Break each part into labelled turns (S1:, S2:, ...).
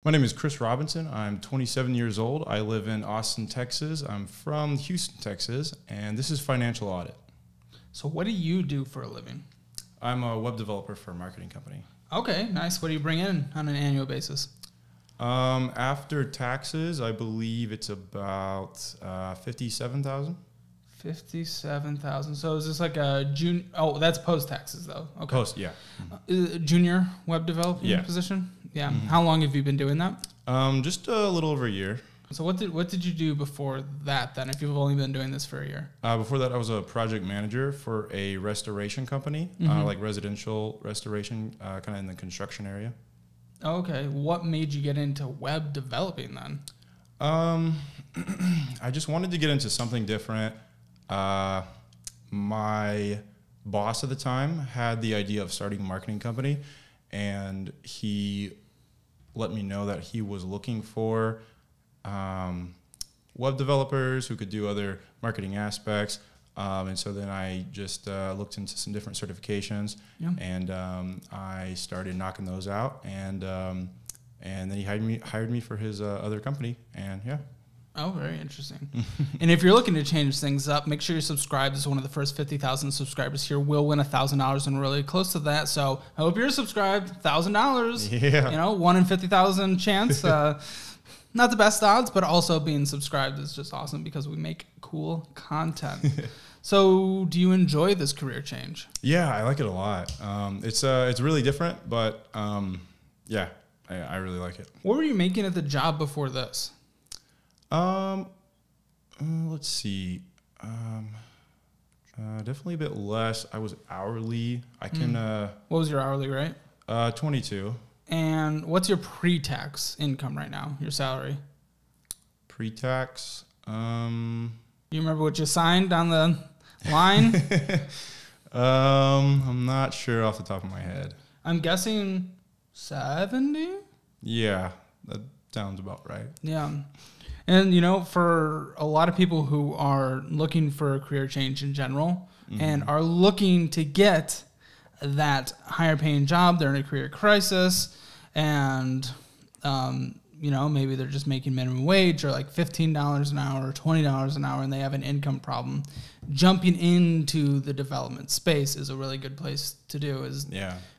S1: My name is Chris Robinson. I'm 27 years old. I live in Austin, Texas. I'm from Houston, Texas, and this is Financial Audit.
S2: So what do you do for a living?
S1: I'm a web developer for a marketing company.
S2: Okay, nice. What do you bring in on an annual basis?
S1: After taxes, I believe it's about $57,000.
S2: 57,000. So is this like a junior? Oh, that's post taxes though. Okay.
S1: Post, yeah.
S2: Junior web developing position. Yeah. Mm-hmm. How long have you been doing that?
S1: Just a little over a year.
S2: So what did you do before that then? If you've only been doing this for a year?
S1: Before that, I was a project manager for a restoration company, like residential restoration, kind of in the construction area.
S2: Okay. What made you get into web developing then?
S1: I just wanted to get into something different. My boss at the time had the idea of starting a marketing company, and he let me know that he was looking for web developers who could do other marketing aspects. And so then I just looked into some different certifications, and I started knocking those out, and then he hired me for his other company, and yeah.
S2: Oh, very interesting. And if you're looking to change things up, make sure you're subscribed. This is one of the first 50,000 subscribers here. We'll win $1,000 and we're really close to that. So I hope you're subscribed. $1,000.
S1: Yeah.
S2: You know, 1 in 50,000 chance. Not the best odds, but also being subscribed is just awesome because we make cool content. So do you enjoy this career change?
S1: Yeah, I like it a lot. It's really different, but yeah, I really like it.
S2: What were you making at the job before this?
S1: Let's see. Definitely a bit less. I was hourly. I can.
S2: What was your hourly rate?
S1: 22.
S2: And what's your pre-tax income right now? Your salary?
S1: Pre-tax.
S2: You remember what you signed on the line?
S1: I'm not sure off the top of my head.
S2: I'm guessing 70.
S1: Yeah, that sounds about right.
S2: Yeah. And, you know, for a lot of people who are looking for a career change in general and are looking to get that higher paying job, they're in a career crisis and, you know, maybe they're just making minimum wage or like $15 an hour or $20 an hour and they have an income problem. Jumping into the development space is a really good place to do.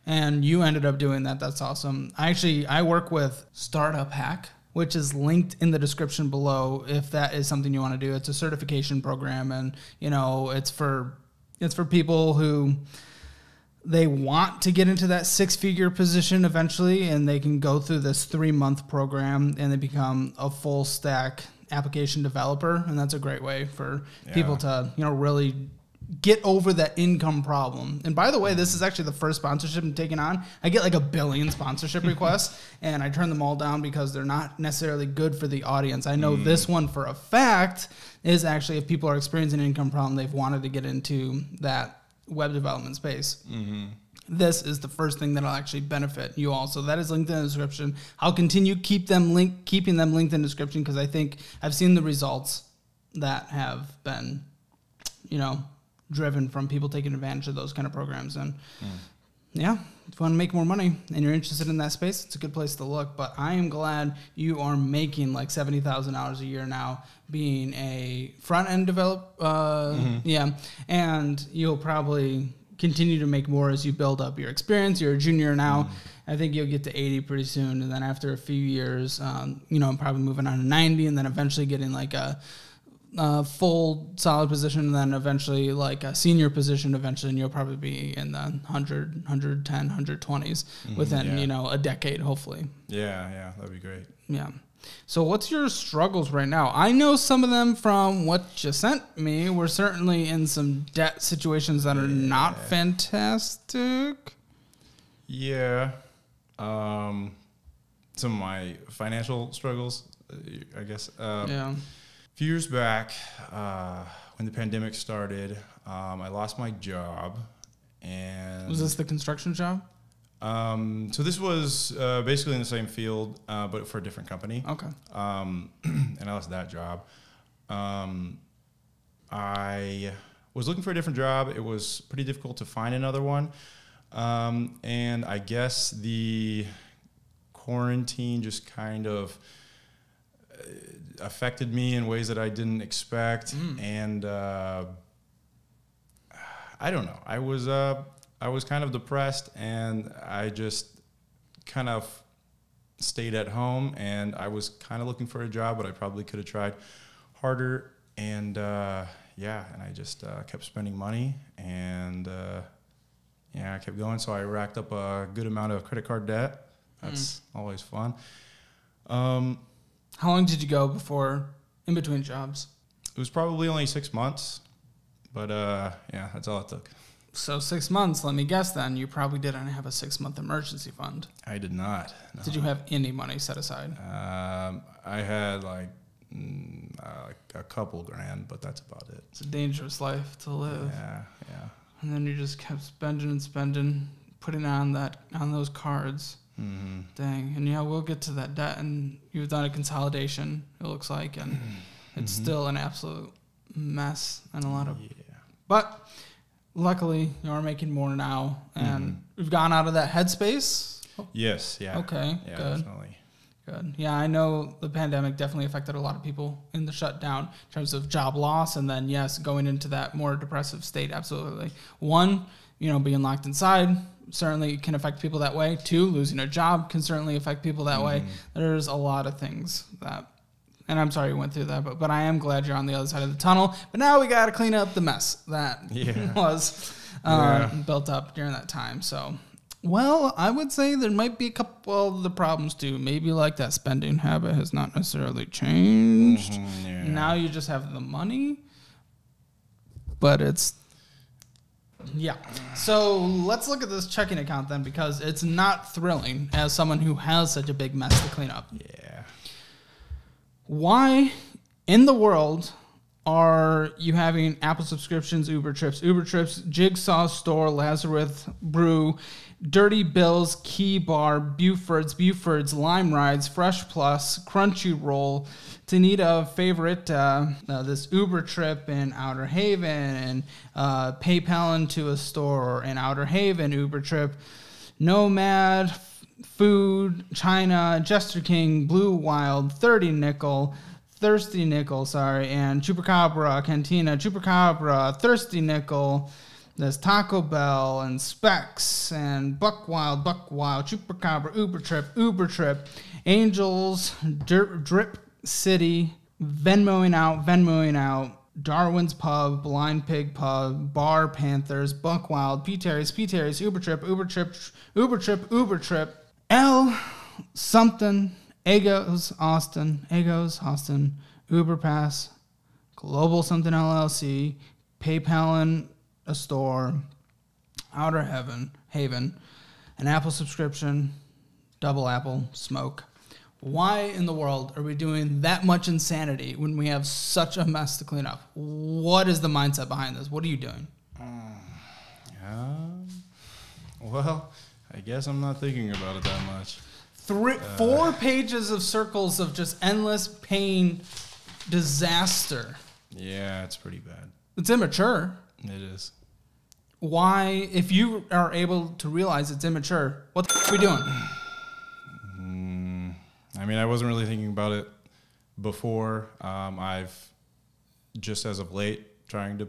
S2: And you ended up doing that. That's awesome. I work with Startup Hakk, which is linked in the description below if that is something you want to do. It's a certification program, and you know it's for people who they want to get into that 6-figure position eventually, and they can go through this 3-month program and they become a full stack application developer, and that's a great way for people to really get over that income problem. And by the way, this is actually the first sponsorship I'm taking on. I get like a billion sponsorship requests, and I turn them all down because they're not necessarily good for the audience. I know this one for a fact is actually if people are experiencing an income problem, they've wanted to get into that web development space. This is the first thing that'll actually benefit you all. So that is linked in the description. I'll continue keeping them linked in the description because I think I've seen the results that have been, driven from people taking advantage of those kind of programs. And if you want to make more money and you're interested in that space, it's a good place to look. But I am glad you are making like $70,000 a year now being a front-end developer. And you'll probably continue to make more as you build up your experience. You're a junior now. I think you'll get to 80 pretty soon. And then after a few years, I'm probably moving on to 90 and then eventually getting like a full solid position, and then eventually like a senior position eventually, and you'll probably be in the 100, 110, 120s within, a decade, hopefully.
S1: Yeah, that'd be great.
S2: Yeah. So what's your struggles right now? I know some of them from what you sent me. We're certainly in some debt situations that are not fantastic.
S1: Yeah. Some of my financial struggles, I guess. A few years back, when the pandemic started, I lost my job. And
S2: was this the construction job?
S1: So this was basically in the same field, but for a different company.
S2: Okay.
S1: And I lost that job. I was looking for a different job. It was pretty difficult to find another one. And I guess the quarantine just kind of affected me in ways that I didn't expect. And I don't know. I was kind of depressed, and I just kind of stayed at home, and I was kind of looking for a job, but I probably could have tried harder. And and I just kept spending money, and I kept going. So I racked up a good amount of credit card debt. That's always fun.
S2: How long did you go before in between jobs?
S1: It was probably only 6 months, but that's all it took.
S2: So 6 months, let me guess then, you probably didn't have a 6-month emergency fund.
S1: I did not. No.
S2: Did you have any money set aside?
S1: I had like a couple grand, but that's about it.
S2: It's a dangerous life to live.
S1: Yeah.
S2: And then you just kept spending, putting on those cards. Mm-hmm. Dang. And we'll get to that debt, and you've done a consolidation, it looks like, and it's still an absolute mess and a lot of... Yeah. But luckily, you are making more now, and we've gone out of that headspace.
S1: Yes, yeah.
S2: Okay,
S1: yeah,
S2: good.
S1: Definitely.
S2: Good. Yeah, I know the pandemic definitely affected a lot of people in the shutdown in terms of job loss, and then, yes, going into that more depressive state, absolutely. One, being locked inside certainly can affect people that way. Two, losing a job can certainly affect people that way. There's a lot of things that, and I'm sorry you went through that, but I am glad you're on the other side of the tunnel. But now we got to clean up the mess that was built up during that time. So, well, I would say there might be a couple of the problems too. Maybe like that spending habit has not necessarily changed. Now you just have the money, but it's... Yeah. So let's look at this checking account then, because it's not thrilling as someone who has such a big mess to clean up.
S1: Yeah.
S2: Why in the world are you having Apple subscriptions, Uber trips, Jigsaw Store, Lazarus Brew, Dirty Bills, Key Bar, Buford's, Lime Rides, Fresh Plus, Crunchyroll, Tanita favorite, this Uber trip in Outer Haven, and PayPal into a store in Outer Haven, Uber trip, Nomad, Food, China, Jester King, Blue Wild, Thirsty Nickel, and Chupacabra, Cantina, Chupacabra, Thirsty Nickel. There's Taco Bell and Specs and Buckwild, Chupacabra, Uber Trip, Angels, Drip City, Venmoing out, Darwin's Pub, Blind Pig Pub, Bar Panthers, Buckwild, P. Terry's, Uber Trip, L something, Egos Austin, Uber Pass, Global something LLC, PayPal in a store, Outer Haven, an Apple subscription, Double Apple, Smoke. Why in the world are we doing that much insanity when we have such a mess to clean up? What is the mindset behind this? What are you doing?
S1: Well, I guess I'm not thinking about it that much.
S2: 4 pages of circles of just endless pain, disaster.
S1: Yeah, it's pretty bad.
S2: It's immature.
S1: It is.
S2: Why, if you are able to realize it's immature, what the f*** are we doing?
S1: I mean, I wasn't really thinking about it before. I've just as of late trying to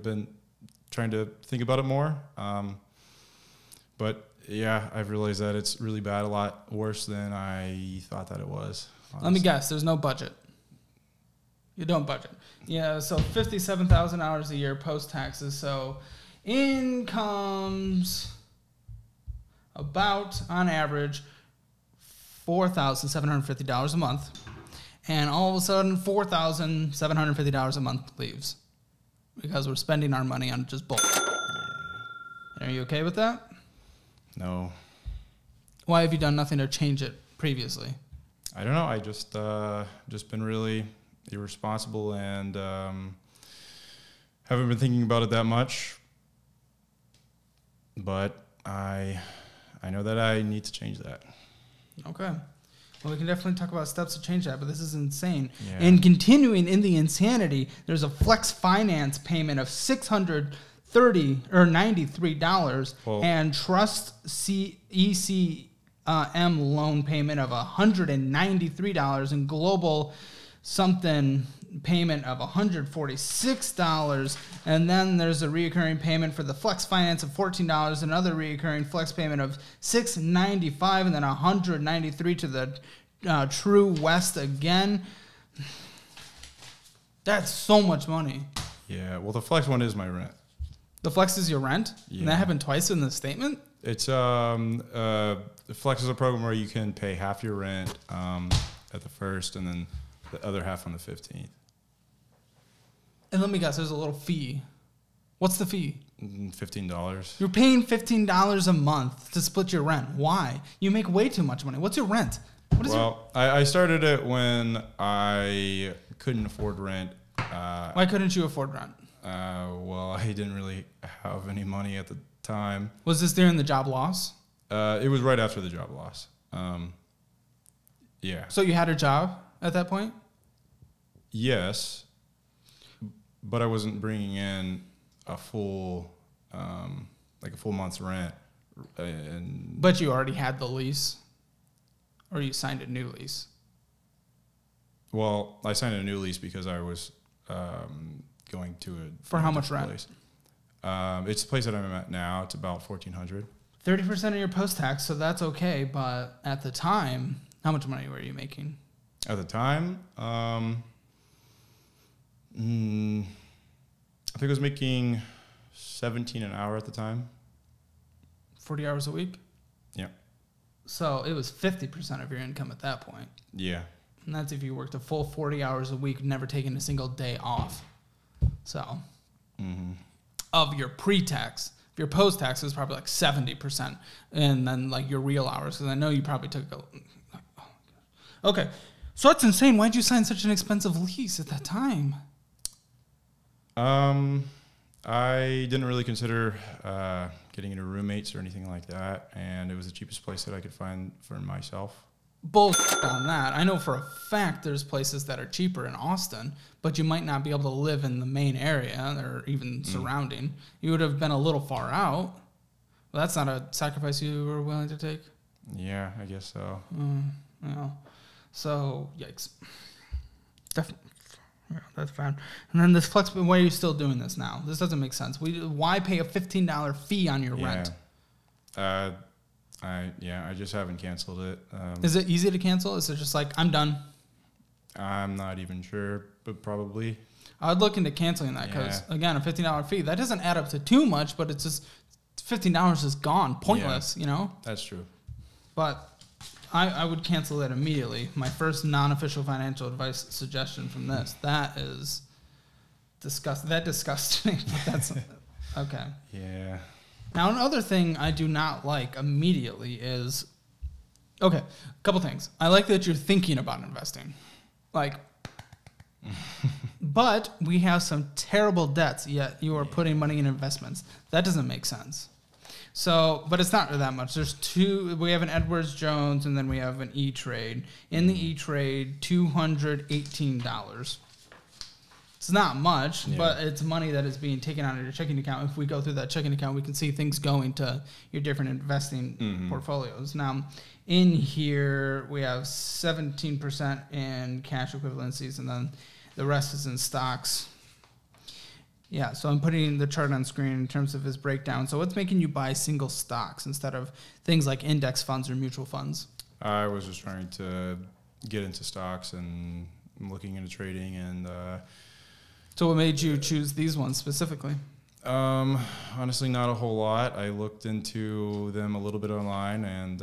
S1: think about it more. But yeah, I've realized that it's really bad, a lot worse than I thought that it was. Honestly.
S2: Let me guess. There's no budget. You don't budget. Yeah, so $57,000 a year post taxes. So incomes about, on average, $4,750 a month. And all of a sudden, $4,750 a month leaves. Because we're spending our money on just bull. Are you okay with that?
S1: No.
S2: Why have you done nothing to change it previously?
S1: I don't know. I just been really irresponsible and haven't been thinking about it that much. But I know that I need to change that. Okay.
S2: Well, we can definitely talk about steps to change that, but this is insane. Yeah. And continuing in the insanity, there's a flex finance payment of $693, and trust EC M loan payment of $193 and global something payment of $146, and then there's a reoccurring payment for the flex finance of $14, another reoccurring flex payment of $695, and then $193 to the True West again. That's so much money.
S1: Yeah, well, the flex one is my rent.
S2: The flex is your rent?
S1: Yeah.
S2: And that happened twice in the statement?
S1: It's the flex is a program where you can pay half your rent at the first, and then the other half on the 15th.
S2: And let me guess, there's a little fee. What's the fee?
S1: $15.
S2: You're paying $15 a month to split your rent. Why? You make way too much money. What's your rent?
S1: I started it when I couldn't afford rent.
S2: Why couldn't you afford rent?
S1: Well, I didn't really have any money at the time.
S2: Was this during the job loss?
S1: It was right after the job loss. Yeah.
S2: So you had a job at that point?
S1: Yes, but I wasn't bringing in a full, like a full month's rent.
S2: But you already had the lease, or you signed a new lease?
S1: Well, I signed a new lease because I was going to a
S2: for how much rent?
S1: Place. It's the place that I'm at now. It's about $1,400.
S2: 30% of your post-tax, so that's okay. But at the time, how much money were you making?
S1: At the time, I think I was making $17 an hour at the time.
S2: 40 hours a week?
S1: Yeah.
S2: So it was 50% of your income at that point.
S1: Yeah.
S2: And that's if you worked a full 40 hours a week, never taking a single day off. So, of your pre-tax, if your post-tax is probably like 70%, and then like your real hours, because I know you probably took okay. So that's insane. Why'd you sign such an expensive lease at that time?
S1: I didn't really consider getting into roommates or anything like that, and it was the cheapest place that I could find for myself.
S2: Bullshit on that. I know for a fact there's places that are cheaper in Austin, but you might not be able to live in the main area or even surrounding. You would have been a little far out. Well, that's not a sacrifice you were willing to take?
S1: Yeah, I guess so.
S2: Yeah. So, yikes. Definitely. Yeah, that's fine. And then this flex, why are you still doing this now? This doesn't make sense. Why pay a $15 fee on your rent?
S1: I just haven't canceled it.
S2: Is it easy to cancel? Is it just like, I'm done?
S1: I'm not even sure, but probably.
S2: I'd look into canceling that because, again, a $15 fee, that doesn't add up to too much, but it's just $15 is gone. Pointless, you know?
S1: That's true.
S2: But I would cancel that immediately. My first non-official financial advice suggestion from this. That is disgusting. That disgusts me, but that's okay.
S1: Yeah.
S2: Now, another thing I do not like immediately is, okay, a couple things. I like that you're thinking about investing. Like, but we have some terrible debts, yet you are putting money in investments. That doesn't make sense. So, but it's not that much. There's two, we have an Edwards Jones and then we have an E-Trade. In the E-Trade, $218. It's not much, but it's money that is being taken out of your checking account. If we go through that checking account, we can see things going to your different investing portfolios. Now, in here, we have 17% in cash equivalencies, and then the rest is in stocks. Yeah, so I'm putting the chart on screen in terms of his breakdown. So what's making you buy single stocks instead of things like index funds or mutual funds?
S1: I was just trying to get into stocks and looking into trading and...
S2: So what made you choose these ones specifically?
S1: Honestly, not a whole lot. I looked into them a little bit online, and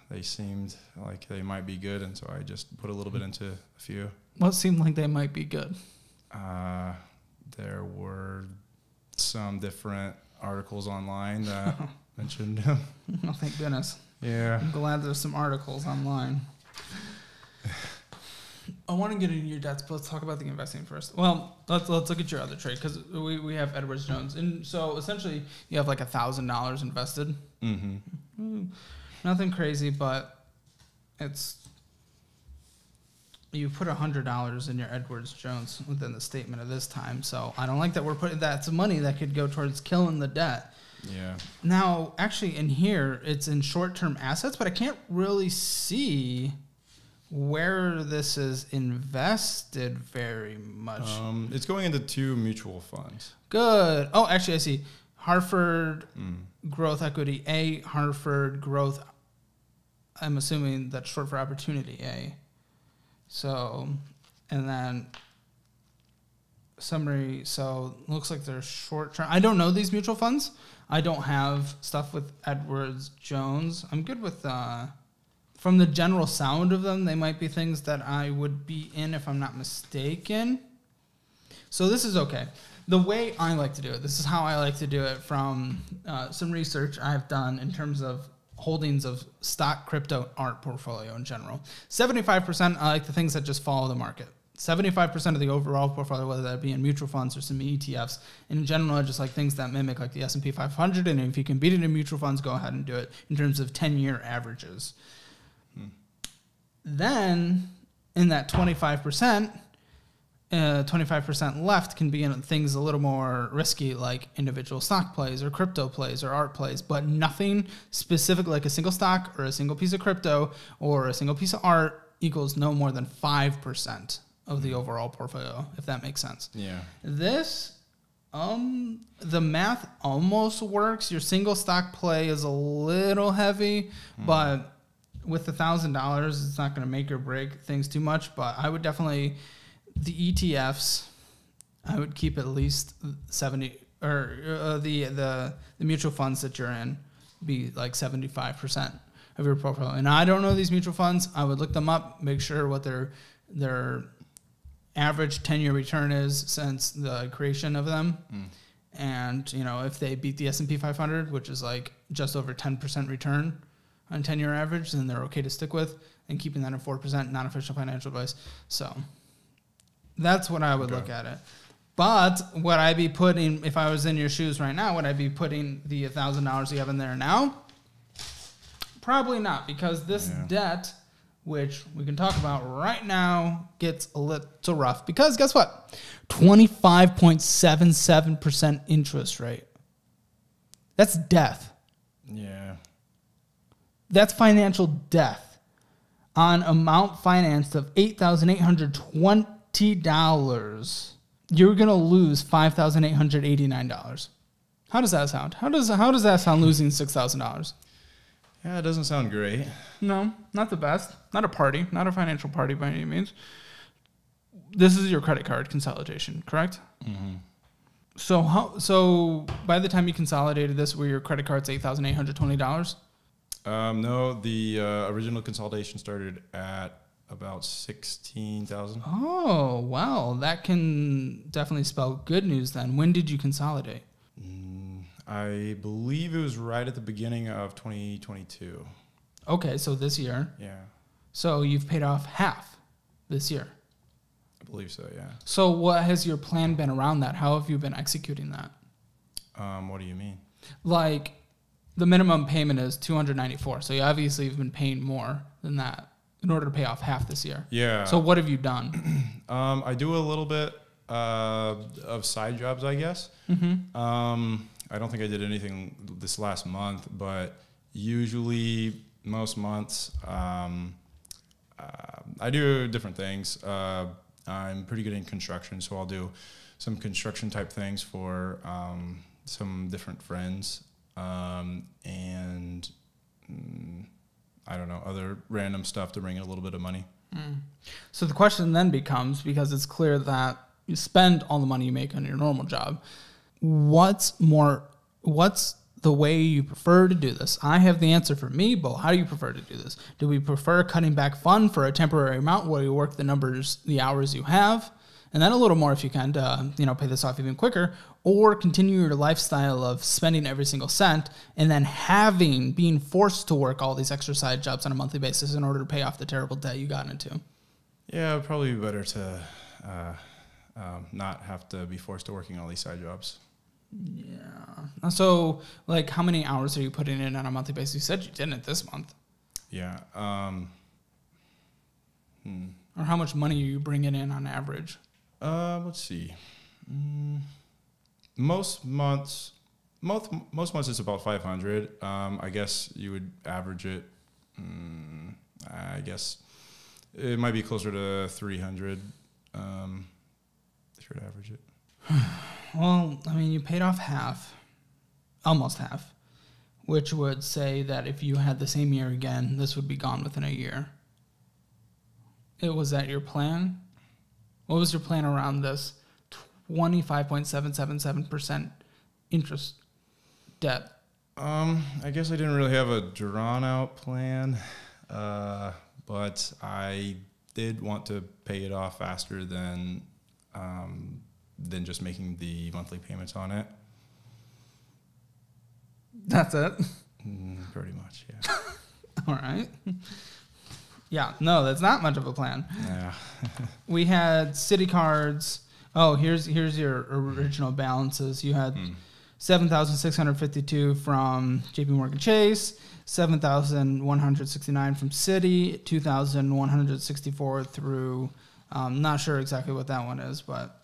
S1: they seemed like they might be good, and so I just put a little bit into a few.
S2: What seemed like they might be good?
S1: There were some different articles online that mentioned them.
S2: Oh, thank goodness.
S1: Yeah.
S2: I'm glad there's some articles online. I want to get into your debts, but let's talk about the investing first. Well, let's look at your other trade because we have Edwards Jones, and so essentially you have like $1,000 invested. Nothing crazy, but you put $100 in your Edwards Jones within the statement of this time. So I don't like that we're putting that's money that could go towards killing the debt.
S1: Yeah.
S2: Now, actually, in here, it's in short-term assets, but I can't really see where this is invested very much.
S1: It's going into 2 mutual funds.
S2: Good. Oh, actually, I see. Hartford Growth Equity A, Hartford Growth. I'm assuming that's short for Opportunity A. So, and then summary. So, looks like they're short term. I don't know these mutual funds. I don't have stuff with Edwards Jones. I'm good with, from the general sound of them, they might be things that I would be in if I'm not mistaken. So, this is okay. The way I like to do it, this is how I like to do it from some research I've done in terms of holdings of stock, crypto, art portfolio in general. 75% I like the things that just follow the market. 75% of the overall portfolio, whether that be in mutual funds or some ETFs. In general, I just like things that mimic like the S&P 500, and if you can beat it in mutual funds, go ahead and do it in terms of 10-year averages. Then, in that 25%, 25% left can be in things a little more risky, like individual stock plays or crypto plays or art plays, but nothing specific like a single stock or a single piece of crypto or a single piece of art equals no more than 5% of the overall portfolio, if that makes sense.
S1: Yeah.
S2: This, the math almost works. Your single stock play is a little heavy, but with $1,000, it's not going to make or break things too much. But I would definitely, the ETFs, I would keep at least 70, or the mutual funds that you're in be like 75% of your portfolio. And I don't know these mutual funds. I would look them up, make sure what their average 10-year return is since the creation of them. And, you know, if they beat the S&P 500, which is like just over 10% return on 10-year average, then they're okay to stick with, and keeping that at 4%, non-official financial advice. So that's what I would look at it. But would I be putting, if I was in your shoes right now, would I be putting the $1,000 you have in there now? Probably not, because this debt, which we can talk about right now, gets a little rough. Because guess what? 25.77% interest rate. That's death.
S1: Yeah.
S2: That's financial death on amount financed of $8,820. You're going to lose $5,889. How does that sound? How does that sound, losing $6,000?
S1: Yeah, it doesn't sound great.
S2: No, not the best. Not a party. Not a financial party by any means. This is your credit card consolidation, correct?
S1: Mm-hmm.
S2: So by the time you consolidated this, were your credit cards $8,820?
S1: No, the original consolidation started at about 16,000.
S2: Oh, well, that can definitely spell good news then. When did you consolidate?
S1: I believe it was right at the beginning of 2022.
S2: Okay, so this year.
S1: Yeah.
S2: So you've paid off half this year.
S1: I believe so, yeah.
S2: So what has your plan been around that? How have you been executing that?
S1: What do you mean?
S2: Like, the minimum payment is $294. So you obviously have been paying more than that in order to pay off half this year.
S1: Yeah.
S2: So what have you done?
S1: I do a little bit of side jobs, I guess.
S2: Mm-hmm.
S1: I don't think I did anything this last month, but usually most months I do different things. I'm pretty good in construction, so I'll do some construction type things for some different friends. And I don't know, other random stuff to bring in a little bit of money.
S2: So the question then becomes, because it's clear that you spend all the money you make on your normal job, what's the way you prefer to do this? I have the answer for me, but how do you prefer to do this? Do we prefer cutting back fun for a temporary amount where you work the hours you have, and then a little more if you can to, pay this off even quicker, or continue your lifestyle of spending every single cent and then being forced to work all these extra side jobs on a monthly basis in order to pay off the terrible debt you got into?
S1: Yeah, it would probably be better to not have to be forced to working all these side jobs.
S2: Yeah. So, like, how many hours are you putting in on a monthly basis? You said you didn't this month.
S1: Yeah.
S2: Or how much money are you bringing in on average?
S1: Let's see. Most months most months it's about 500. I guess you would average it. I guess it might be closer to 300. If you were to average it.
S2: Well, I mean, you paid off half, almost half, which would say that if you had the same year again, this would be gone within a year. Was that your plan? What was your plan around this 25.777% interest debt?
S1: I guess I didn't really have a drawn out plan, but I did want to pay it off faster than just making the monthly payments on it.
S2: That's it?
S1: Pretty much, yeah.
S2: All right. Yeah, no, that's not much of a plan.
S1: Yeah.
S2: We had city cards. Oh, here's your original balances. You had $7,652 from J.P. Morgan Chase, $7,169 from Citi, $2,164 through. Not sure exactly what that one is, but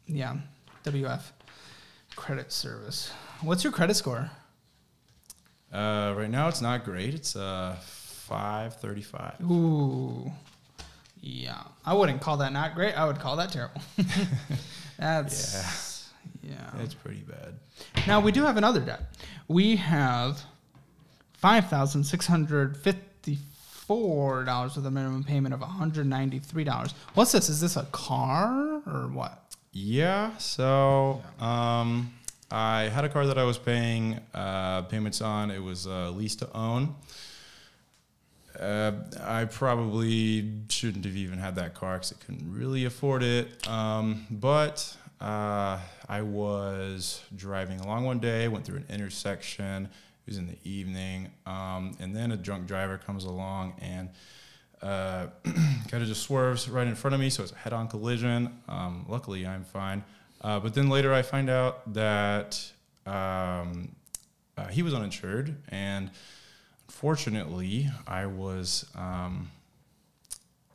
S2: yeah, WF Credit Service. What's your credit score?
S1: Right now it's not great. It's 535.
S2: Ooh, yeah. I wouldn't call that not great. I would call that terrible. That's yeah.
S1: It's pretty bad.
S2: Now we do have another debt. We have $5,654 with a minimum payment of $193. What's this? Is this a car or what?
S1: Yeah. So I had a car that I was paying payments on. It was lease to own. I probably shouldn't have even had that car because I couldn't really afford it. But I was driving along one day, went through an intersection. It was in the evening. And then a drunk driver comes along and kind of just swerves right in front of me. So it's a head-on collision. Luckily, I'm fine. But then later I find out that he was uninsured. And unfortunately, I was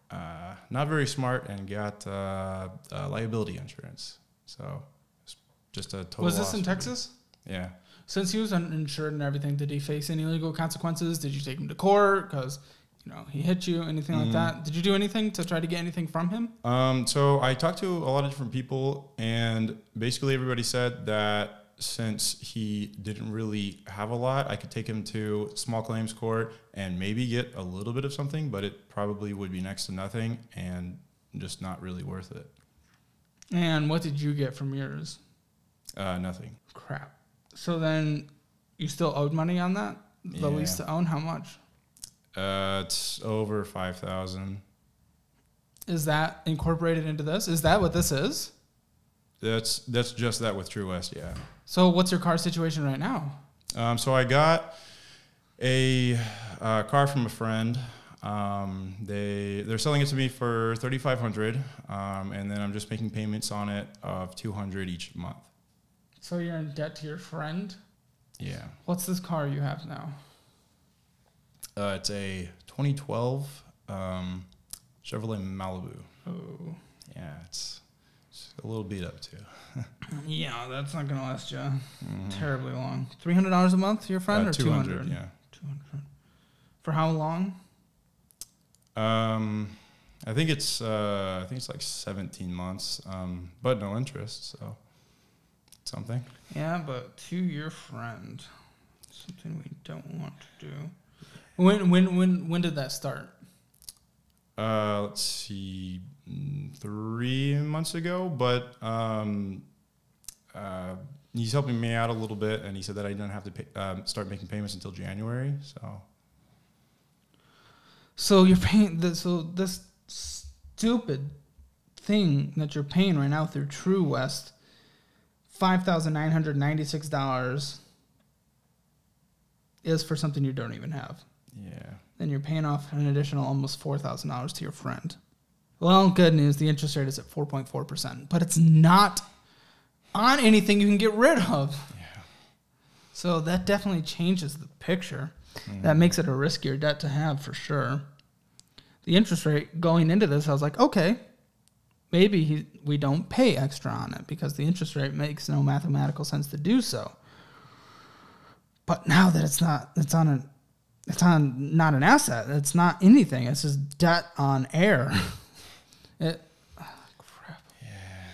S1: not very smart and got liability insurance. So it's just a total
S2: Was this
S1: loss
S2: in
S1: for me.
S2: Texas?
S1: Yeah.
S2: Since he was uninsured and everything, did he face any legal consequences? Did you take him to court because he hit you, anything like that? Did you do anything to try to get anything from him?
S1: So I talked to a lot of different people, and basically everybody said that since he didn't really have a lot, I could take him to small claims court and maybe get a little bit of something, but it probably would be next to nothing and just not really worth it.
S2: And what did you get from yours?
S1: Nothing.
S2: Crap. So then you still owed money on that? The
S1: Yeah.
S2: lease to own? How much?
S1: It's over $5,000.
S2: Is that incorporated into this? Is that what this is?
S1: That's just that with True West, yeah.
S2: So what's your car situation right now?
S1: So I got a car from a friend. They're selling it to me for $3,500, and then I'm just making payments on it of $200 each month.
S2: So you're in debt to your friend?
S1: Yeah.
S2: What's this car you have now?
S1: It's a 2012 Chevrolet Malibu.
S2: Oh.
S1: Yeah, it's a little beat up too.
S2: Yeah, that's not going to last you terribly long. $300 a month to your friend or 200?
S1: Yeah.
S2: 200. For how long?
S1: I think it's like 17 months, but no interest, so something.
S2: Yeah, but to your friend, something we don't want to do. When did that start?
S1: Let's see, 3 months ago, but he's helping me out a little bit, and he said that I didn't have to start making payments until January,
S2: So you're paying this stupid thing that you're paying right now through True West, $5,996 is for something you don't even have.
S1: Yeah.
S2: Then you're paying off an additional almost $4,000 to your friend. Well, good news, the interest rate is at 4.4%, but it's not on anything you can get rid of.
S1: Yeah.
S2: So that definitely changes the picture. That makes it a riskier debt to have for sure. The interest rate going into this, I was like, okay, maybe we don't pay extra on it because the interest rate makes no mathematical sense to do so. But now that it's not not an asset. It's not anything. It's just debt on air. Crap.
S1: Yeah.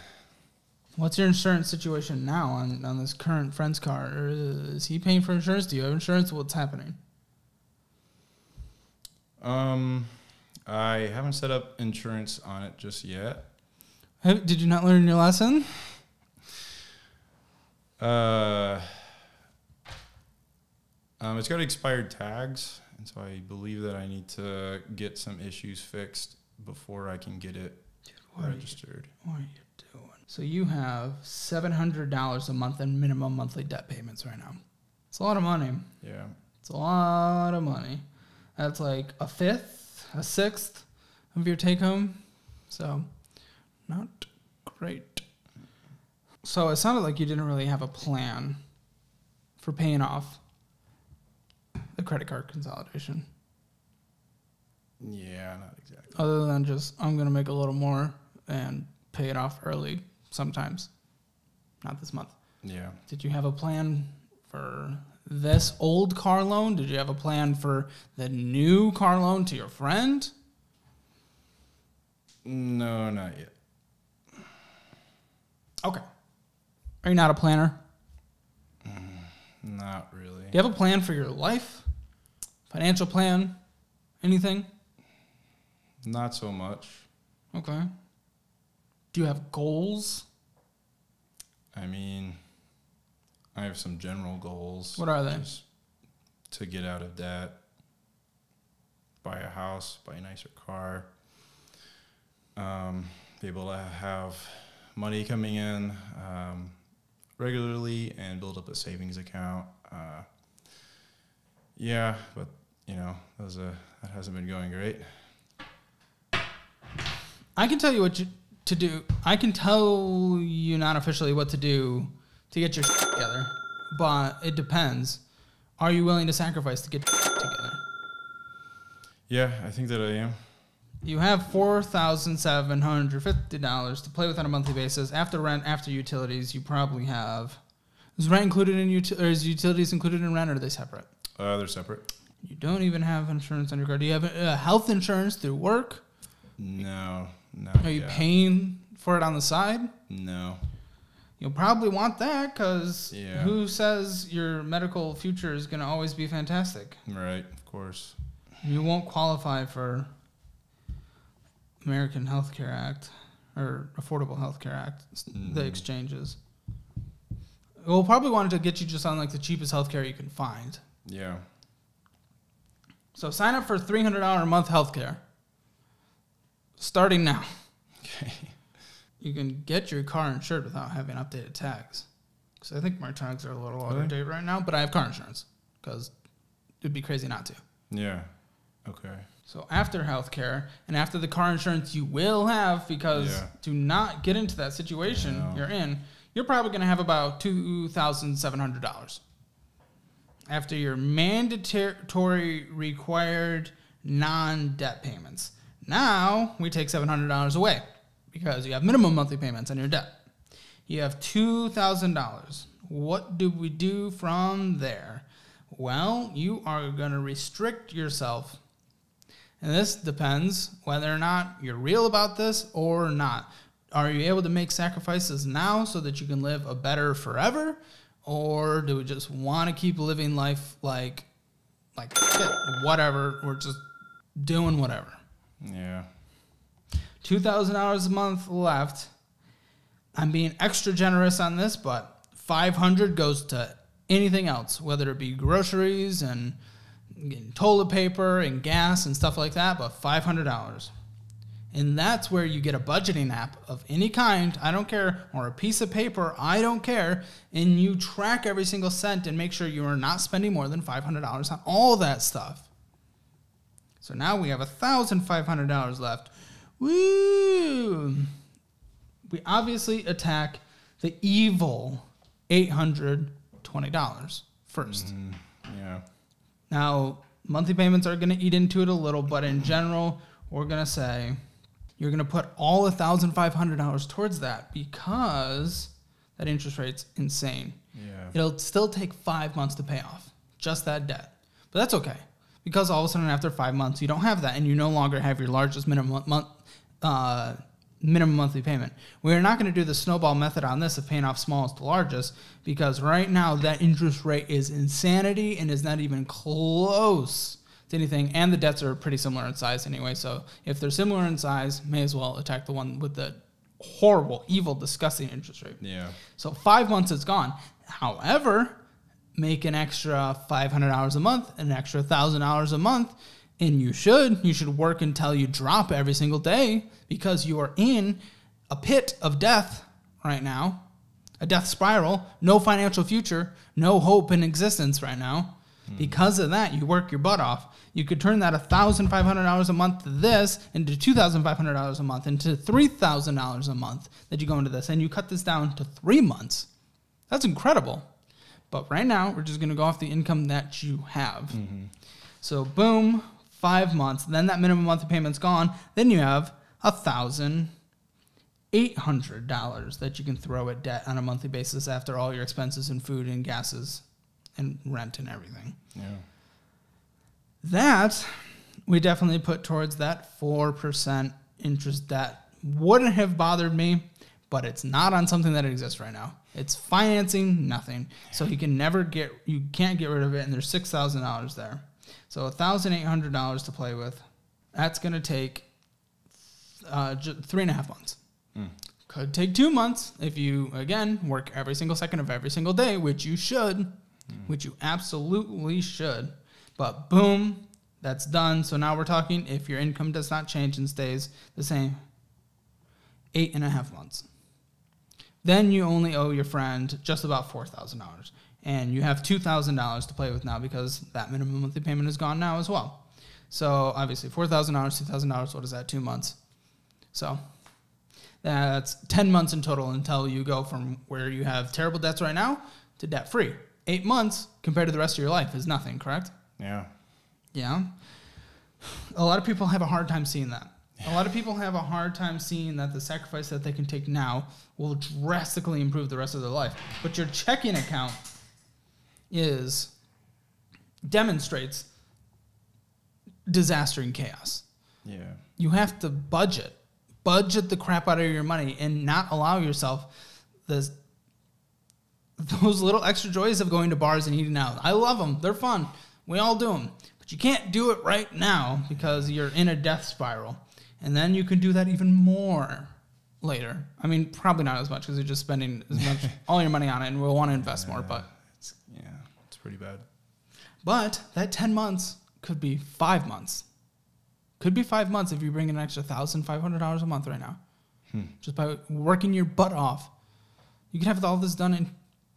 S2: What's your insurance situation now on this current friend's car? Or is he paying for insurance? Do you have insurance? What's happening?
S1: I haven't set up insurance on it just yet.
S2: Did you not learn your lesson?
S1: It's got expired tags, and so I believe that I need to get some issues fixed before I can get it registered.
S2: What are you doing? So you have $700 a month in minimum monthly debt payments right now. It's a lot of money.
S1: Yeah.
S2: It's a lot of money. That's like a fifth, a sixth of your take home. So not great. So it sounded like you didn't really have a plan for paying off the credit card consolidation.
S1: Yeah, not exactly.
S2: Other than just, I'm going to make a little more and pay it off early sometimes. Not this month.
S1: Yeah.
S2: Did you have a plan for this old car loan? Did you have a plan for the new car loan to your friend?
S1: No, not yet.
S2: Okay. Are you not a planner?
S1: Not really.
S2: Do you have a plan for your life? Financial plan? Anything?
S1: Not so much.
S2: Okay. Do you have goals?
S1: I mean, I have some general goals.
S2: What are they?
S1: Just to get out of debt, buy a house, buy a nicer car, be able to have money coming in regularly and build up a savings account. Yeah, but, you know, that hasn't been going great.
S2: I can tell you what to do. I can tell you not officially what to do to get your together, but it depends. Are you willing to sacrifice to get together?
S1: Yeah, I think that I am.
S2: You have $4,750 to play with on a monthly basis. After rent, after utilities, you probably have... Is rent included in or is utilities included in rent, or are they separate?
S1: They're separate.
S2: You don't even have insurance on your car. Do you have health insurance through work?
S1: No.
S2: Are you paying for it on the side?
S1: No.
S2: You'll probably want that because
S1: Yeah.
S2: who says your medical future is going to always be fantastic?
S1: Right, of course.
S2: You won't qualify for American Health Care Act or Affordable Health Care Act, the exchanges. We'll probably want to get you just on like the cheapest healthcare you can find.
S1: Yeah.
S2: So sign up for $300 a month healthcare. Starting now.
S1: Okay.
S2: You can get your car insured without having updated tags. Because I think my tags are a little out of date right now, but I have car insurance because it'd be crazy not to.
S1: Yeah. Okay.
S2: So after healthcare and after the car insurance you will have, because to not get into that situation you're in, you're probably going to have about $2,700 after your mandatory required non-debt payments. Now we take $700 away because you have minimum monthly payments on your debt. You have $2,000. What do we do from there? Well, you are going to restrict yourself. And this depends whether or not you're real about this or not. Are you able to make sacrifices now so that you can live a better forever? Or do we just want to keep living life like shit, whatever, we're just doing whatever?
S1: Yeah.
S2: $2,000 a month left. I'm being extra generous on this, but $500 goes to anything else, whether it be groceries and toilet paper and gas and stuff like that, but $500. And that's where you get a budgeting app of any kind, I don't care, or a piece of paper, I don't care, and you track every single cent and make sure you are not spending more than $500 on all that stuff. So now we have $1,500 left. Woo! We obviously attack the evil $820 first.
S1: Yeah.
S2: Now, monthly payments are going to eat into it a little, but in general, we're going to say you're going to put all $1,500 towards that because that interest rate's insane.
S1: Yeah.
S2: It'll still take 5 months to pay off. just that debt. But that's okay, because all of a sudden after 5 months, you don't have that, and you no longer have your largest minimum monthly payment. We're not going to do the snowball method on this of paying off smallest to largest, because right now that interest rate is insanity and is not even close to anything, and the debts are pretty similar in size anyway. So if they're similar in size, may as well attack the one with the horrible, evil, disgusting interest rate.
S1: Yeah.
S2: So 5 months is gone. However, make an extra $500 a month, an extra $1,000 a month, and you should work until you drop every single day, because you are in a pit of death right now, a death spiral, no financial future, no hope in existence right now. Because of that, you work your butt off. You could turn that $1,500 a month to this into $2,500 a month, into $3,000 a month that you go into this, and you cut this down to 3 months. That's incredible. But right now, we're just going to go off the income that you have. So boom, 5 months. Then that minimum monthly payment's gone. Then you have $1,800 that you can throw at debt on a monthly basis after all your expenses and food and gases and rent and everything.
S1: Yeah.
S2: That we definitely put towards that 4% interest debt. Wouldn't have bothered me, but it's not on something that exists right now. It's financing nothing. So you can't get rid of it, and there's $6,000 there. So $1,800 to play with. That's going to take 3.5 months. Could take 2 months if you, again, work every single second of every single day, which you should, which you absolutely should. But boom, that's done. So now we're talking, if your income does not change and stays the same, 8.5 months. Then you only owe your friend just about $4,000. And you have $2,000 to play with now, because that minimum monthly payment is gone now as well. So obviously $4,000, $2,000, what is that, 2 months? So that's 10 months in total until you go from where you have terrible debts right now to debt-free. 8 months compared to the rest of your life is nothing, correct?
S1: Yeah.
S2: Yeah. A lot of people have a hard time seeing that. A lot of people have a hard time seeing that the sacrifice that they can take now will drastically improve the rest of their life. But your checking account demonstrates disaster and chaos.
S1: Yeah.
S2: You have to budget the crap out of your money and not allow yourself those little extra joys of going to bars and eating out. I love them. They're fun. We all do them. But you can't do it right now because you're in a death spiral. And then you can do that even more later. I mean, probably not as much, because you're just spending as much all your money on it, and we'll want to invest more. But
S1: it's pretty bad.
S2: But that 10 months could be 5 months. Could be 5 months if you bring in an extra $1,500 a month right now. Just by working your butt off. You can have all this done in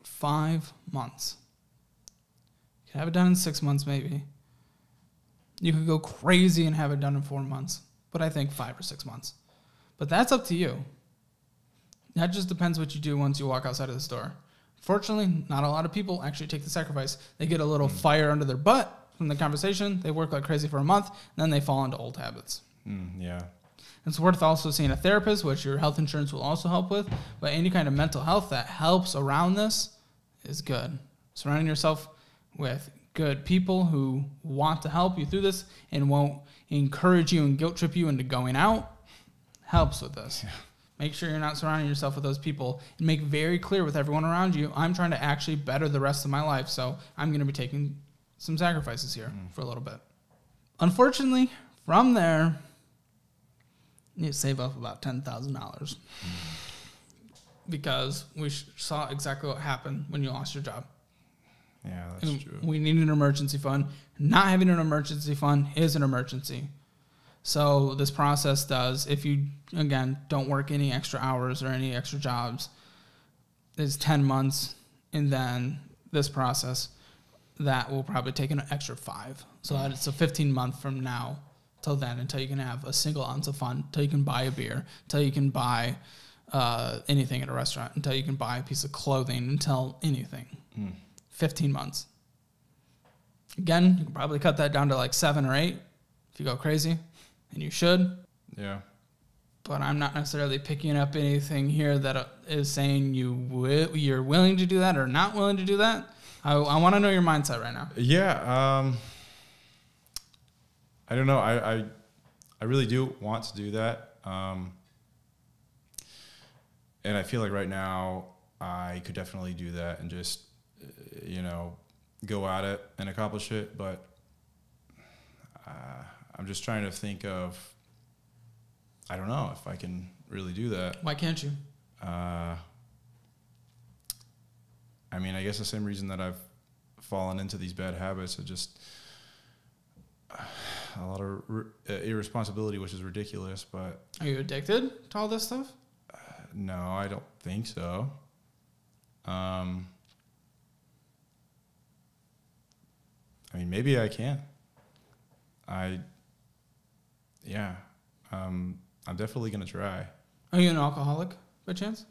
S2: 5 months. You can have it done in 6 months maybe. You could go crazy and have it done in 4 months. But I think 5 or 6 months. But that's up to you. That just depends what you do once you walk outside of the store. Fortunately, not a lot of people actually take the sacrifice. They get a little fire under their butt from the conversation. They work like crazy for a month, and then they fall into old habits.
S1: Yeah.
S2: It's worth also seeing a therapist, which your health insurance will also help with. But any kind of mental health that helps around this is good. Surrounding yourself with good people who want to help you through this and won't encourage you and guilt trip you into going out helps with this. Yeah. Make sure you're not surrounding yourself with those people, and make very clear with everyone around you, I'm trying to actually better the rest of my life, so I'm going to be taking some sacrifices here for a little bit. Unfortunately, from there, you save up about $10,000 because we saw exactly what happened when you lost your job.
S1: Yeah, that's true.
S2: We need an emergency fund. Not having an emergency fund is an emergency. So this process does, if you, again, don't work any extra hours or any extra jobs, is 10 months. And then this process, that will probably take an extra 5. So that it's a 15-month from now till then, until you can have a single ounce of fun, until you can buy a beer, until you can buy anything at a restaurant, until you can buy a piece of clothing, until anything. 15 months. Again, you can probably cut that down to like 7 or 8 if you go crazy, and you should.
S1: Yeah.
S2: But I'm not necessarily picking up anything here that is saying you're willing to do that or not willing to do that. I want to know your mindset right now.
S1: Yeah. I don't know. I really do want to do that. And I feel like right now I could definitely do that and just, go at it and accomplish it. But I'm just trying to think of, I don't know if I can really do that.
S2: Why can't you?
S1: I mean, I guess the same reason that I've fallen into these bad habits of just a lot of irresponsibility, which is ridiculous. But
S2: are you addicted to all this stuff?
S1: No, I don't think so. I mean, maybe I can. I'm definitely going to try.
S2: Are you an alcoholic by chance?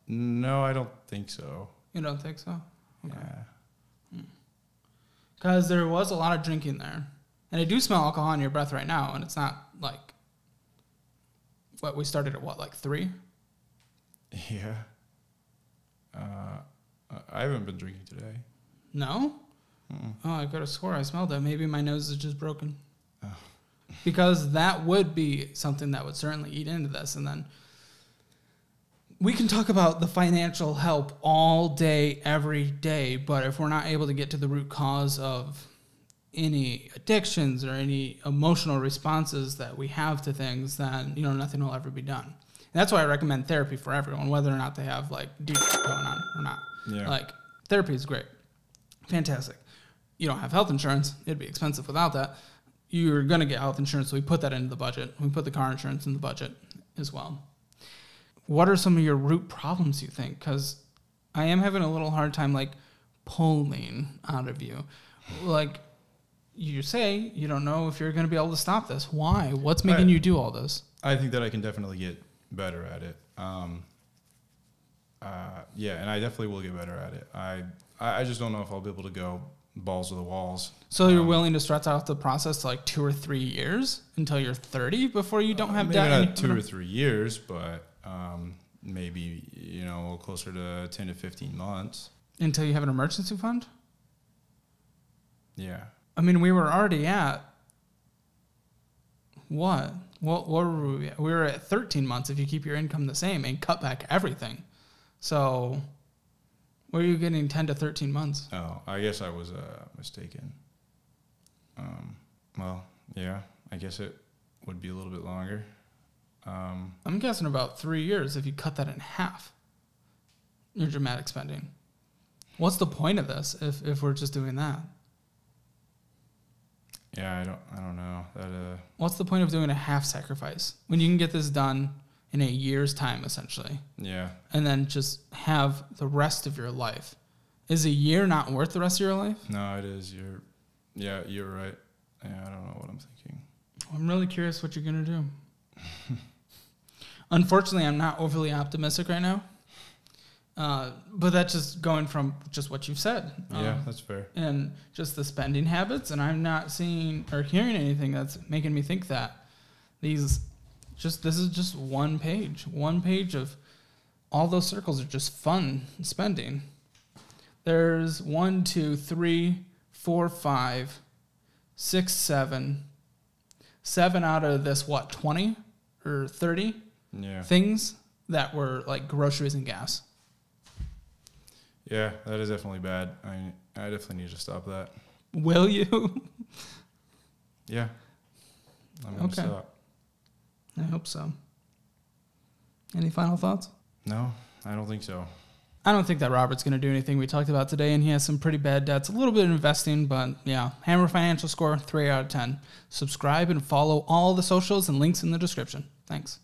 S1: No, I don't think so.
S2: You don't think so? Okay.
S1: Yeah.
S2: Because there was a lot of drinking there. And I do smell alcohol in your breath right now, and it's not like, we started at what, like 3?
S1: Yeah. I haven't been drinking today.
S2: No?
S1: Mm-mm.
S2: Oh, I could have swore I smelled it. Maybe my nose is just broken.
S1: Oh.
S2: Because that would be something that would certainly eat into this. And then we can talk about the financial help all day, every day. But if we're not able to get to the root cause of any addictions or any emotional responses that we have to things, then, nothing will ever be done. And that's why I recommend therapy for everyone, whether or not they have like deep going on or not.
S1: Yeah.
S2: Like therapy is great. Fantastic. You don't have health insurance. It'd be expensive without that. You're going to get health insurance, so we put that into the budget. We put the car insurance in the budget as well. What are some of your root problems, you think? Because I am having a little hard time, pulling out of you. You say you don't know if you're going to be able to stop this. Why? What's making you do all this?
S1: I think that I can definitely get better at it. And I definitely will get better at it. I just don't know if I'll be able to go balls to the walls.
S2: So you're willing to stretch out the process to 2 or 3 years until you're 30 before you don't have debt?
S1: Maybe not 2 or 3 years, but maybe, closer to 10 to 15 months.
S2: Until you have an emergency fund?
S1: Yeah.
S2: I mean, we were already at what? What were we at? We were at 13 months if you keep your income the same and cut back everything. So where are you getting 10 to 13 months?
S1: Oh, I guess I was mistaken. Well, yeah, I guess it would be a little bit longer.
S2: I'm guessing about 3 years if you cut that in half, your dramatic spending. What's the point of this if we're just doing that?
S1: Yeah, I don't know.
S2: What's the point of doing a half sacrifice when you can get this done in a year's time, essentially?
S1: Yeah.
S2: And then just have the rest of your life. Is a year not worth the rest of your life?
S1: No, it is. You're right. Yeah, I don't know what I'm thinking.
S2: I'm really curious what you're going to do. Unfortunately, I'm not overly optimistic right now. But that's just going from just what you've said.
S1: Yeah, that's fair. And
S2: just the spending habits, and I'm not seeing or hearing anything that's making me think that this is just one page of all those circles are just fun spending. There's 1, 2, 3, 4, 5, 6, 7 out of this 20 or 30 things that were like groceries and gas.
S1: Yeah, that is definitely bad. I definitely need to stop that.
S2: Will you?
S1: Yeah. I'm going to stop.
S2: I hope so. Any final thoughts?
S1: No, I don't think so.
S2: I don't think that Robert's going to do anything we talked about today, and he has some pretty bad debts. A little bit of investing, but yeah. Hammer Financial Score, 3 out of 10. Subscribe and follow all the socials and links in the description. Thanks.